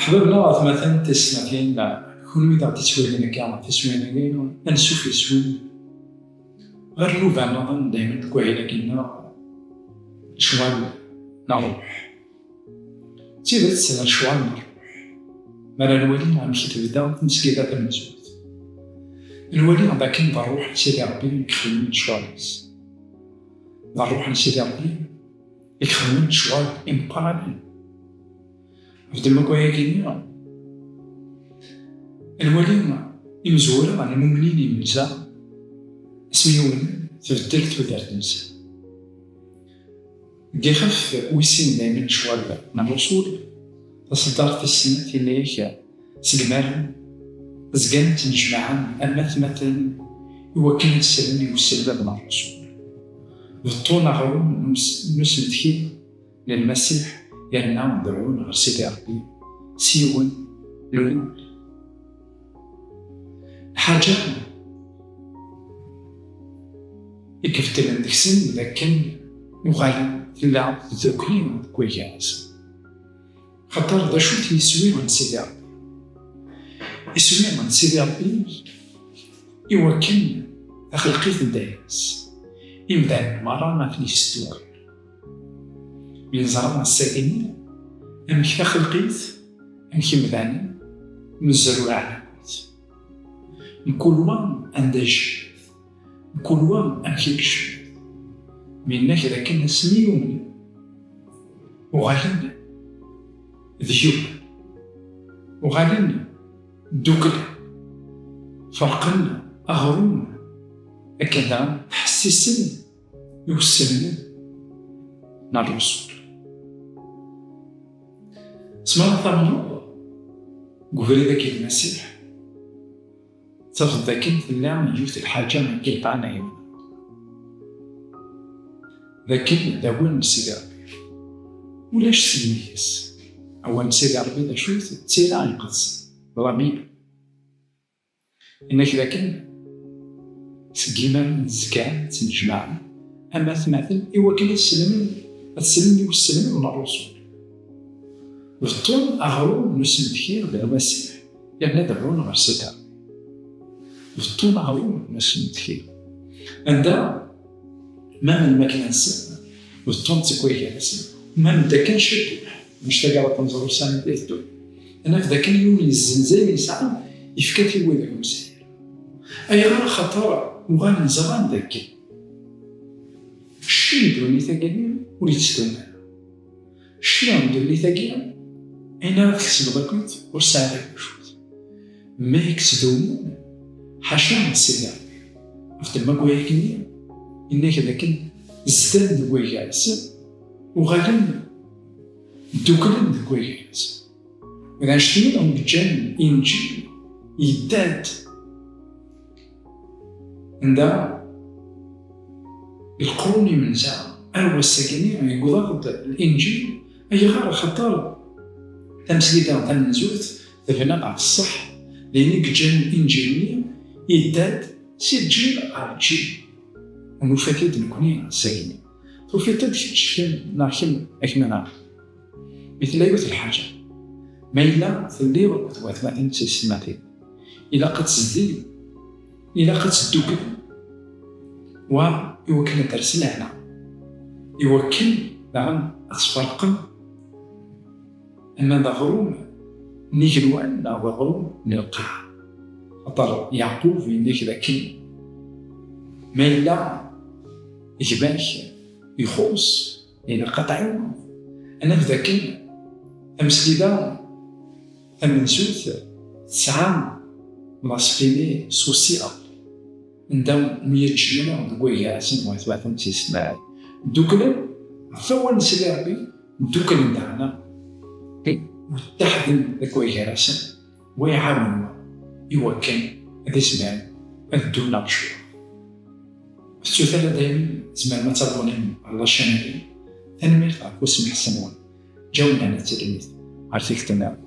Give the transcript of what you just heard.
حبابنا مثلا تسمعين كون إذا تسوينا كاع تسوينا نشوف يسوي غير نوبة نظن دايما كوعينا كنا شوال نروح تيبت سنة شوال نروح مالا نولي نمشي تبدا نسكيدا المزود نولي عندك نروح نسيدي ربي نكخدم شواليس نروح نسيدي ربي يخدم شوال إمبارابل فدما كوعي كينيا نولي يمزورة على المؤمنين يمزا اسميون تبدلت ودارت نسا كيخف ويسين دايما شوال من الرسول تصدرت السنة اللي سلمان زقان تنجمعان أما مثلا يوكل السلام يوسل مع الرسول بالطول غرون نسمتكي للمسيح يرنا ندعون غير سيدي ربي سيون لون حاجة يكفت لندك سن لكن يغالي تلعب ذكرين كويس خاطر دا شو تيسوي من سيدي ربي يسوي من سيدي ربي يوكل أخلقيت الدايس يمدع مرة ما فيش تدور ينزرع الساكنين أمك أخلقيت أمك مدعني مزروا على كل وان أندج كل وان أمكيكش من كذا كنا سميون وغالين ذيوب وغالين دوكل فرقنا أغرون أكذا تحسسن يوسلنا نار الرسول اسمع ثمنه قبل ذاك المسيح تاخذ ذاك اللي يجوز الحاجة من كيطعنا يمنا ذاك داون سيدي ربي ولاش سميس أول سيدي ربي دا شوية تسيرا ينقص ربي إنك ذاك سكيما زكاة تنجمع أما ثماثل إوكل السلم والسلم من الرسول بالطول أغرو نسمت خير بالمسيح يعني دعونا غير سيدي بالطول أغرو نسمت خير عندها ما من مكان سن بالطول تكوي كاسن ما من داكن شدو مش تلقى تنظروا سنة ديتو أنا في ذاك اليوم الزنزانة يسعى يفكت لي وذاك مسير أي غير خطر وغان زمان ذاك الشي دوني ثقيل ولي تستونا الشي عندو ثقيل أنا تكسب ذاكوت ورسالة بشوت ما يكسدون حاشا من سيدي أفتر ما قوي كنيا إنك ذاك الزدان دقوي جالس وغالين دوكلن دقوي جالس وإذا شتين أو بجان إنجيل يداد عندها القرون من زعم أروى الساكنين يقول الإنجيل أي غير خطر تمسليدا تنزوت ذفنا على الصح لأنك جان إنجيلية يداد سيد جيل على جيل ونفاتيد نكوني ساكنين وفاتيد شكل ناخم أكمنا مثل أيوة الحاجة ما إلا في الليل وثوات ما أنت سمعتين إلا قد تزدي إلا قد تدوك ويوكل درسنا هنا يوكل لعن أصفرق أما ذا غروم نيجلوان لا غروم نلقى أطر يعقوب ينديك ذاكين ما إلا يجباش يخوص إلى قطعون أنا في ذاكين أمسليدا أمنسوث تسعام ماسبيني سوسيال نداو 100 جينا ندقوي ياسين وثلاثة تسمع دوكنا فوان سيدي ربي دوكنا ندعنا وتحدن ذكوي ياسين ويعاونوا يوكل هذا سمعان الدونا بشوية السوثالة دايما زمان ما تظنين الله شانين تنمير واسم حسنون جاونا على التلميذ عرفتك تنام